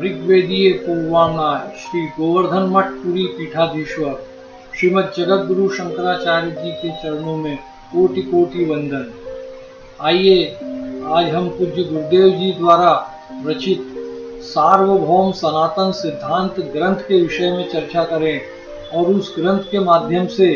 ऋग्वेदीय पूर्वांगा श्री गोवर्धन मठ पुरी पीठाधीश्वर श्रीमद जगत गुरु शंकराचार्य जी के चरणों में कोटि कोटि वंदन। आइए आज हम पूज्य गुरुदेव जी द्वारा रचित सार्वभौम सनातन सिद्धांत ग्रंथ के विषय में चर्चा करें और उस ग्रंथ के माध्यम से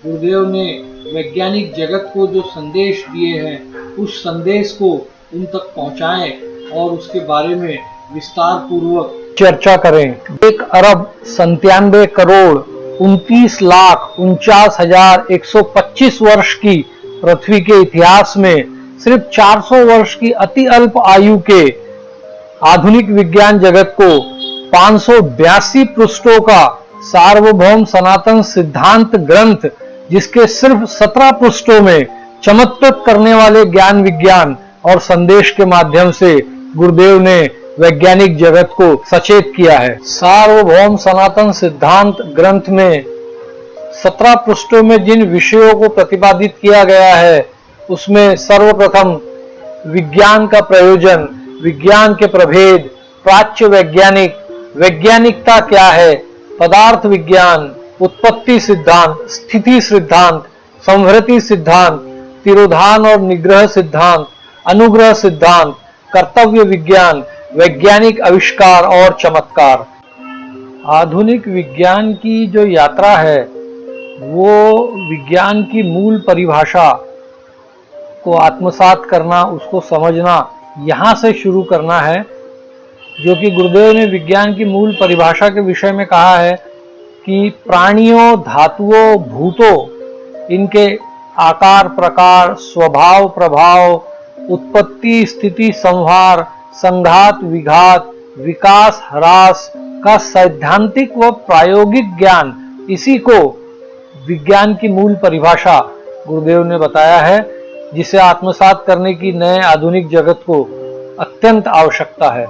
गुरुदेव ने वैज्ञानिक जगत को जो संदेश दिए हैं उस संदेश को उन तक पहुंचाएं और उसके बारे में विस्तार पूर्वक चर्चा करें। 1,97,29,49,125 वर्ष की पृथ्वी के इतिहास में सिर्फ 400 वर्ष की अति अल्प आयु के आधुनिक विज्ञान जगत को 582 पृष्ठों का सार्वभौम सनातन सिद्धांत ग्रंथ, जिसके सिर्फ 17 पृष्ठों में चमत्कृत करने वाले ज्ञान विज्ञान और संदेश के माध्यम से गुरुदेव ने वैज्ञानिक जगत को सचेत किया है। सार्वभौम सनातन सिद्धांत ग्रंथ में 17 पृष्ठों में जिन विषयों को प्रतिपादित किया गया है उसमें सर्वप्रथम विज्ञान का प्रयोजन, विज्ञान के प्रभेद, प्राच्य वैज्ञानिक, वैज्ञानिकता क्या है, पदार्थ विज्ञान, उत्पत्ति सिद्धांत, स्थिति सिद्धांत, संवृत्ति सिद्धांत, तिरोधान और निग्रह सिद्धांत, अनुग्रह सिद्धांत, कर्तव्य विज्ञान, वैज्ञानिक आविष्कार और चमत्कार। आधुनिक विज्ञान की जो यात्रा है वो विज्ञान की मूल परिभाषा को आत्मसात करना, उसको समझना, यहाँ से शुरू करना है। जो कि गुरुदेव ने विज्ञान की मूल परिभाषा के विषय में कहा है कि प्राणियों, धातुओं, भूतों, इनके आकार, प्रकार, स्वभाव, प्रभाव, उत्पत्ति, स्थिति, संहार, संघात, विघात, विकास, ह्रास का सैद्धांतिक व प्रायोगिक ज्ञान, इसी को विज्ञान की मूल परिभाषा गुरुदेव ने बताया है, जिसे आत्मसात करने की नए आधुनिक जगत को अत्यंत आवश्यकता है।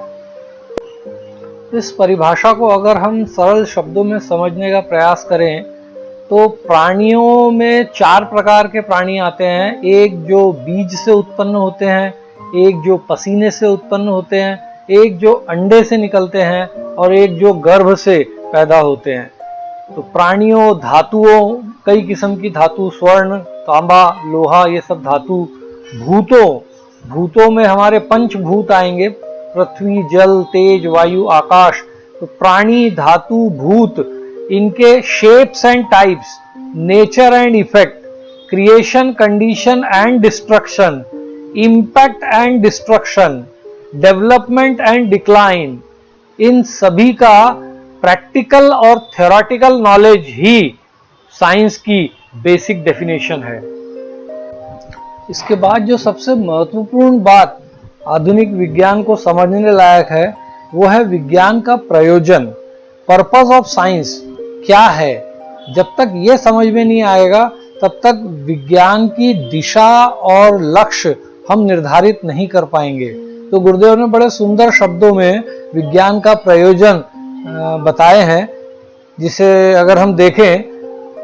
इस परिभाषा को अगर हम सरल शब्दों में समझने का प्रयास करें तो प्राणियों में 4 प्रकार के प्राणी आते हैं। एक जो बीज से उत्पन्न होते हैं, एक जो पसीने से उत्पन्न होते हैं, एक जो अंडे से निकलते हैं और एक जो गर्भ से पैदा होते हैं। तो प्राणियों, धातुओं, कई किस्म की धातु, स्वर्ण, तांबा, लोहा, ये सब धातु। भूतों में हमारे पंचभूत आएंगे, पृथ्वी, जल, तेज, वायु, आकाश। तो प्राणी, धातु, भूत, इनके shapes and types, nature and effect, creation, condition and destruction, impact and destruction, development and decline, इन सभी का प्रैक्टिकल और थ्योरेटिकल नॉलेज ही साइंस की बेसिक डेफिनेशन है। इसके बाद जो सबसे महत्वपूर्ण बात आधुनिक विज्ञान को समझने लायक है वो है विज्ञान का प्रयोजन, पर्पस ऑफ साइंस क्या है। जब तक ये समझ में नहीं आएगा तब तक विज्ञान की दिशा और लक्ष्य हम निर्धारित नहीं कर पाएंगे। तो गुरुदेव ने बड़े सुंदर शब्दों में विज्ञान का प्रयोजन बताए हैं, जिसे अगर हम देखें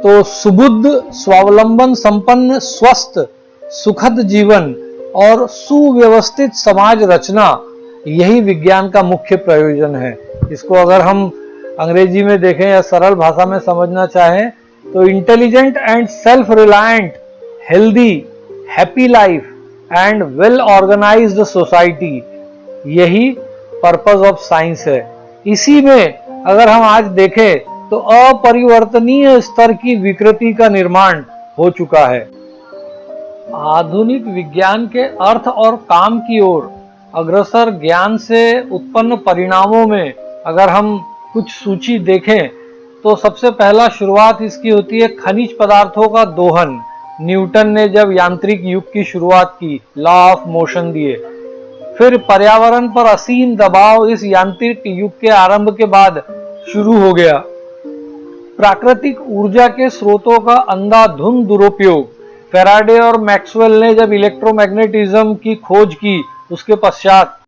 तो सुबुद्ध, स्वावलंबन संपन्न, स्वस्थ, सुखद जीवन और सुव्यवस्थित समाज रचना, यही विज्ञान का मुख्य प्रयोजन है। इसको अगर हम अंग्रेजी में देखें या सरल भाषा में समझना चाहें तो intelligent and self reliant, healthy, happy life and well organised society, यही पर्पस ऑफ साइंस है। इसी में अगर हम आज देखें तो अपरिवर्तनीय स्तर की विकृति का निर्माण हो चुका है। आधुनिक विज्ञान के अर्थ और काम की ओर अग्रसर ज्ञान से उत्पन्न परिणामों में अगर हम कुछ सूची देखें तो सबसे पहला शुरुआत इसकी होती है खनिज पदार्थों का दोहन। न्यूटन ने जब यांत्रिक युग की शुरुआत की, लॉ ऑफ मोशन दिए, फिर पर्यावरण पर असीम दबाव इस यांत्रिक युग के आरंभ के बाद शुरू हो गया। प्राकृतिक ऊर्जा के स्रोतों का अंधाधुंध दुरुपयोग, फैराडे और मैक्सवेल ने जब इलेक्ट्रोमैग्नेटिज्म की खोज की, उसके पश्चात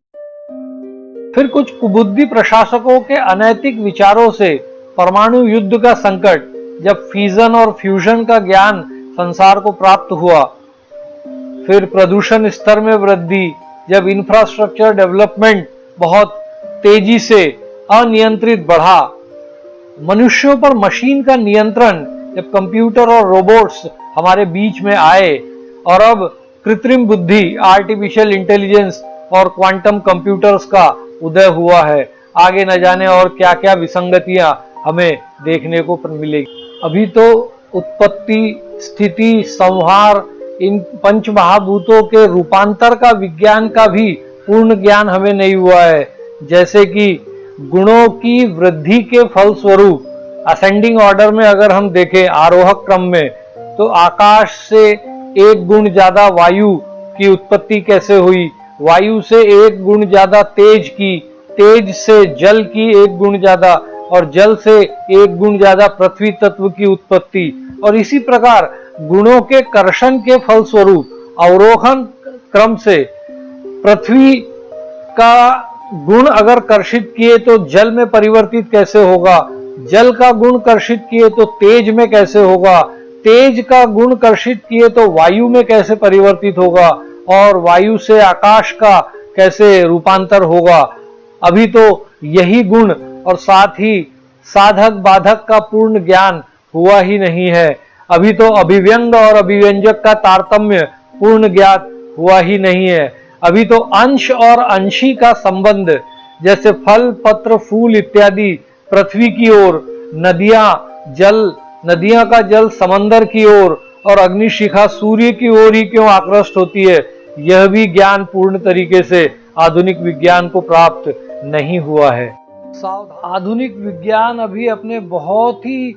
फिर कुछ कुबुद्धि प्रशासकों के अनैतिक विचारों से परमाणु युद्ध का संकट, जब फिजन और फ्यूजन का ज्ञान संसार को प्राप्त हुआ, फिर प्रदूषण स्तर में वृद्धि, जब इंफ्रास्ट्रक्चर डेवलपमेंट बहुत तेजी से अनियंत्रित बढ़ा, मनुष्यों पर मशीन का नियंत्रण, जब कंप्यूटर और रोबोट्स हमारे बीच में आए और अब कृत्रिम बुद्धि, आर्टिफिशियल इंटेलिजेंस और क्वांटम कंप्यूटर्स का उदय हुआ है, आगे न जाने और क्या क्या विसंगतियां हमें देखने को मिलेगी। अभी तो उत्पत्ति, स्थिति, संहार, इन पंच महाभूतों के रूपांतर का विज्ञान का भी पूर्ण ज्ञान हमें नहीं हुआ है। जैसे कि गुणों की वृद्धि के फलस्वरूप असेंडिंग ऑर्डर में अगर हम देखें आरोहक क्रम में, तो आकाश से एक गुण ज्यादा वायु की उत्पत्ति कैसे हुई, वायु से एक गुण ज्यादा तेज की, तेज से जल की एक गुण ज्यादा, और जल से एक गुण ज्यादा पृथ्वी तत्व की उत्पत्ति, और इसी प्रकार गुणों के कर्षण के फलस्वरूप अवरोहन क्रम से पृथ्वी का गुण अगर कर्षित किए तो जल में परिवर्तित कैसे होगा, जल का गुण कर्षित किए तो तेज में कैसे होगा, तेज का गुण कर्षित किए तो वायु में कैसे परिवर्तित होगा, और वायु से आकाश का कैसे रूपांतर होगा। अभी तो यही गुण और साथ ही साधक बाधक का पूर्ण ज्ञान हुआ ही नहीं है। अभी तो अभिव्यंग और अभिव्यंजक का तारतम्य पूर्ण ज्ञात हुआ ही नहीं है। अभी तो अंश और अंशी का संबंध, जैसे फल, पत्र, फूल इत्यादि पृथ्वी की ओर, नदियां का जल समंदर की ओर, और अग्निशिखा सूर्य की ओर ही क्यों आकृष्ट होती है, यह भी ज्ञान पूर्ण तरीके से आधुनिक विज्ञान को प्राप्त नहीं हुआ है। आधुनिक विज्ञान अभी अपने बहुत ही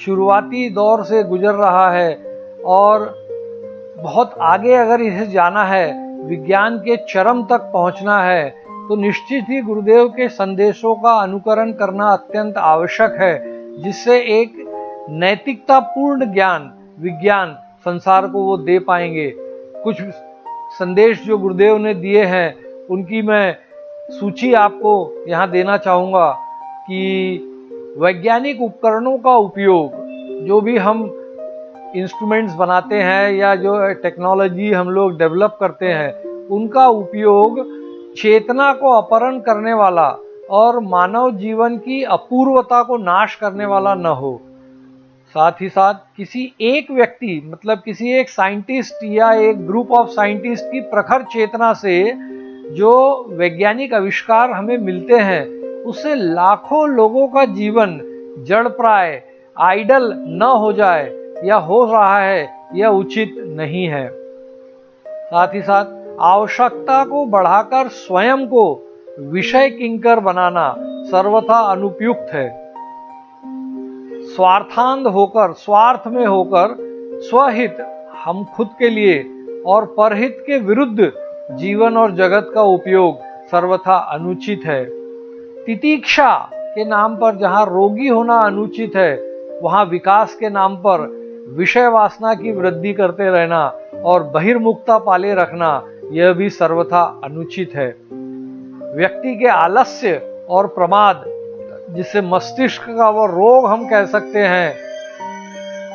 शुरुआती दौर से गुजर रहा है, और बहुत आगे अगर इसे जाना है, विज्ञान के चरम तक पहुंचना है, तो निश्चित ही गुरुदेव के संदेशों का अनुकरण करना अत्यंत आवश्यक है, जिससे एक नैतिकता पूर्ण ज्ञान विज्ञान संसार को वो दे पाएंगे। कुछ संदेश जो गुरुदेव ने दिए हैं उनकी मैं सूची आपको यहाँ देना चाहूँगा कि वैज्ञानिक उपकरणों का उपयोग, जो भी हम इंस्ट्रूमेंट्स बनाते हैं या जो टेक्नोलॉजी हम लोग डेवलप करते हैं, उनका उपयोग चेतना को अपहरण करने वाला और मानव जीवन की अपूर्वता को नाश करने वाला न हो। साथ ही साथ किसी एक व्यक्ति, मतलब किसी एक साइंटिस्ट या एक ग्रुप ऑफ साइंटिस्ट की प्रखर चेतना से जो वैज्ञानिक आविष्कार हमें मिलते हैं, उससे लाखों लोगों का जीवन जड़प्राय, आइडल न हो जाए या हो रहा है, यह उचित नहीं है। साथ ही साथ आवश्यकता को बढ़ाकर स्वयं को विषय किंकर बनाना सर्वथा अनुपयुक्त है। स्वार्थांध होकर, स्वार्थ में होकर स्वहित, हम खुद के लिए और परहित के विरुद्ध जीवन और जगत का उपयोग सर्वथा अनुचित है। तितीक्षा के नाम पर जहां रोगी होना अनुचित है, वहां विकास के नाम पर विषय वासना की वृद्धि करते रहना और बहिर्मुखता पाले रखना, यह भी सर्वथा अनुचित है। व्यक्ति के आलस्य और प्रमाद, जिससे मस्तिष्क का वो रोग हम कह सकते हैं,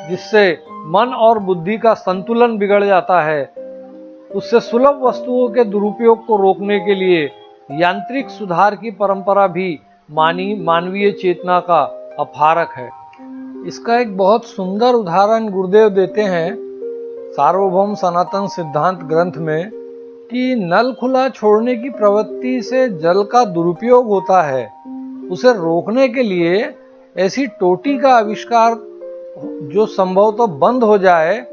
जिससे मन और बुद्धि का संतुलन बिगड़ जाता है, उससे सुलभ वस्तुओं के दुरुपयोग को रोकने के लिए यांत्रिक सुधार की परंपरा भी मानवीय चेतना का अपहारक है। इसका एक बहुत सुंदर उदाहरण गुरुदेव देते हैं सार्वभौम सनातन सिद्धांत ग्रंथ में, कि नल खुला छोड़ने की प्रवृत्ति से जल का दुरुपयोग होता है। उसे रोकने के लिए ऐसी टोटी का आविष्कार जो संभव तो बंद हो जाए,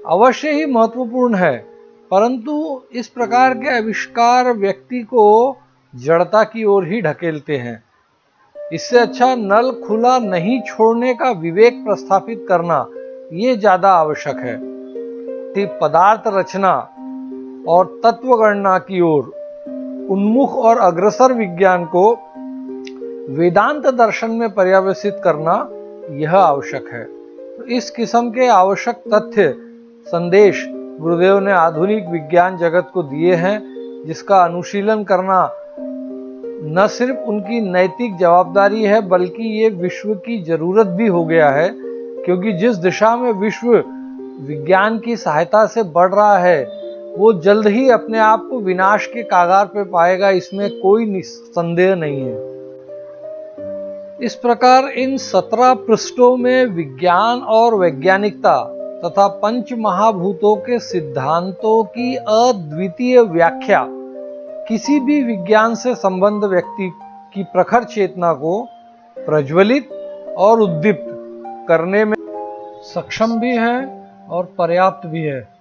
अवश्य ही महत्वपूर्ण है, परंतु इस प्रकार के आविष्कार व्यक्ति को जड़ता की ओर ही ढकेलते हैं। इससे अच्छा नल खुला नहीं छोड़ने का विवेक प्रस्थापित करना ये ज्यादा आवश्यक है। पदार्थ रचना और तत्व गणना की ओर उन्मुख और अग्रसर विज्ञान को वेदांत दर्शन में पर्यवसित करना यह आवश्यक है। तो इस किस्म के आवश्यक तथ्य संदेश गुरुदेव ने आधुनिक विज्ञान जगत को दिए हैं, जिसका अनुशीलन करना न सिर्फ उनकी नैतिक जवाबदारी है, बल्कि ये विश्व की जरूरत भी हो गया है, क्योंकि जिस दिशा में विश्व विज्ञान की सहायता से बढ़ रहा है, वो जल्द ही अपने आप को विनाश के कागार पर पाएगा, इसमें कोई संदेह नहीं है। इस प्रकार इन 17 पृष्ठों में विज्ञान और वैज्ञानिकता तथा पंच महाभूतों के सिद्धांतों की अद्वितीय व्याख्या किसी भी विज्ञान से संबद्ध व्यक्ति की प्रखर चेतना को प्रज्वलित और उद्दीप्त करने में सक्षम भी है और पर्याप्त भी है।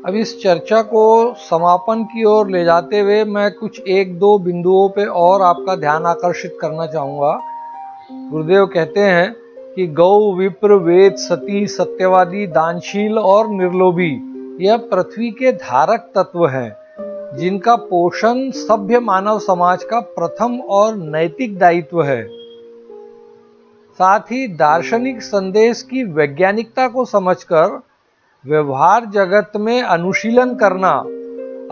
अब इस चर्चा को समापन की ओर ले जाते हुए मैं कुछ एक दो बिंदुओं पे और आपका ध्यान आकर्षित करना चाहूँगा। गुरुदेव कहते हैं कि गौ, विप्र, वेद, सती, सत्यवादी, दानशील और निर्लोभी यह पृथ्वी के धारक तत्व हैं, जिनका पोषण सभ्य मानव समाज का प्रथम और नैतिक दायित्व है। साथ ही दार्शनिक संदेश की वैज्ञानिकता को समझकर व्यवहार जगत में अनुशीलन करना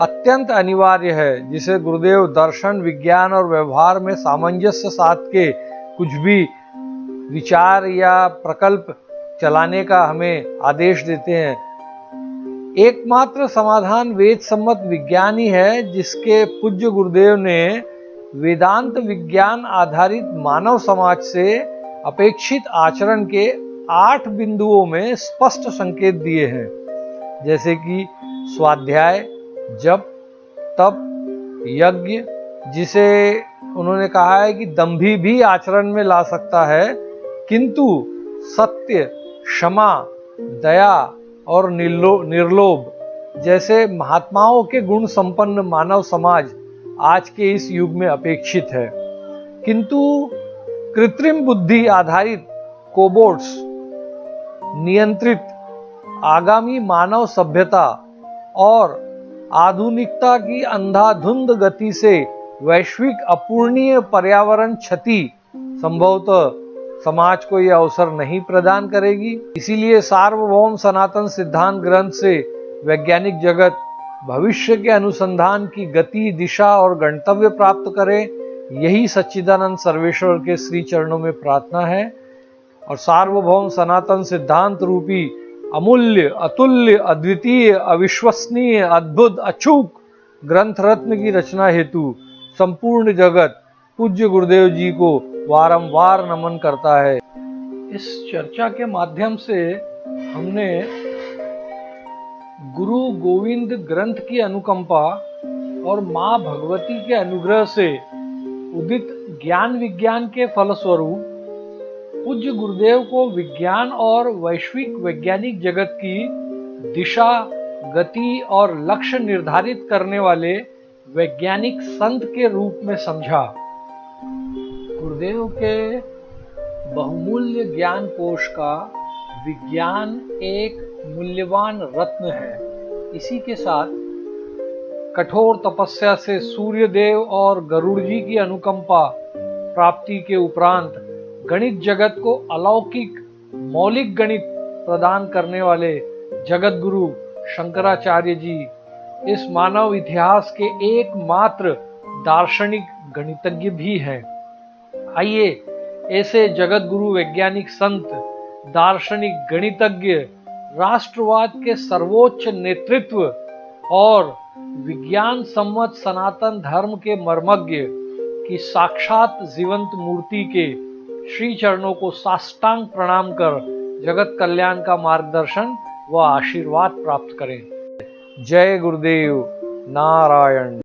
अत्यंत अनिवार्य है, जिसे गुरुदेव दर्शन, विज्ञान और व्यवहार में सामंजस्य साध के कुछ भी विचार या प्रकल्प चलाने का हमें आदेश देते हैं। एकमात्र समाधान वेद सम्मत विज्ञान ही है, जिसके पूज्य गुरुदेव ने वेदांत विज्ञान आधारित मानव समाज से अपेक्षित आचरण के 8 बिंदुओं में स्पष्ट संकेत दिए हैं, जैसे कि स्वाध्याय, जप, तप, यज्ञ, जिसे उन्होंने कहा है कि दंभी भी आचरण में ला सकता है, किंतु सत्य, क्षमा, दया और निर्लोभ जैसे महात्माओं के गुण संपन्न मानव समाज आज के इस युग में अपेक्षित है। किंतु कृत्रिम बुद्धि आधारित कोबोट्स नियंत्रित आगामी मानव सभ्यता और आधुनिकता की अंधाधुंध गति से वैश्विक अपूर्णीय पर्यावरण क्षति संभवतः समाज को यह अवसर नहीं प्रदान करेगी। इसीलिए सार्वभौम सनातन सिद्धांत ग्रंथ से वैज्ञानिक जगत भविष्य के अनुसंधान की गति, दिशा और गंतव्य प्राप्त करे, यही सच्चिदानंद सर्वेश्वर के श्री चरणों में प्रार्थना है। और सार्वभौम सनातन सिद्धांत रूपी अमूल्य, अतुल्य, अद्वितीय, अविश्वसनीय, अद्भुत, अचूक ग्रंथ रत्न की रचना हेतु संपूर्ण जगत पूज्य गुरुदेव जी को वारंवार नमन करता है। इस चर्चा के माध्यम से हमने गुरु गोविंद ग्रंथ की अनुकंपा और मां भगवती के अनुग्रह से उदित ज्ञान विज्ञान के फलस्वरूप पूज्य गुरुदेव को विज्ञान और वैश्विक वैज्ञानिक जगत की दिशा, गति और लक्ष्य निर्धारित करने वाले वैज्ञानिक संत के रूप में समझा। गुरुदेव के बहुमूल्य ज्ञान कोश का विज्ञान एक मूल्यवान रत्न है। इसी के साथ कठोर तपस्या से सूर्यदेव और गरुड़ जी की अनुकंपा प्राप्ति के उपरांत गणित जगत को अलौकिक मौलिक गणित प्रदान करने वाले जगत गुरु शंकराचार्य जी इस मानव इतिहास के एकमात्र दार्शनिक गणितज्ञ भी हैं। आइए ऐसे जगत गुरु, वैज्ञानिक संत, दार्शनिक गणितज्ञ, राष्ट्रवाद के सर्वोच्च नेतृत्व और विज्ञान सम्मत सनातन धर्म के मर्मज्ञ की साक्षात जीवंत मूर्ति के श्री चरणों को साष्टांग प्रणाम कर जगत कल्याण का मार्गदर्शन व आशीर्वाद प्राप्त करें। जय गुरुदेव। नारायण।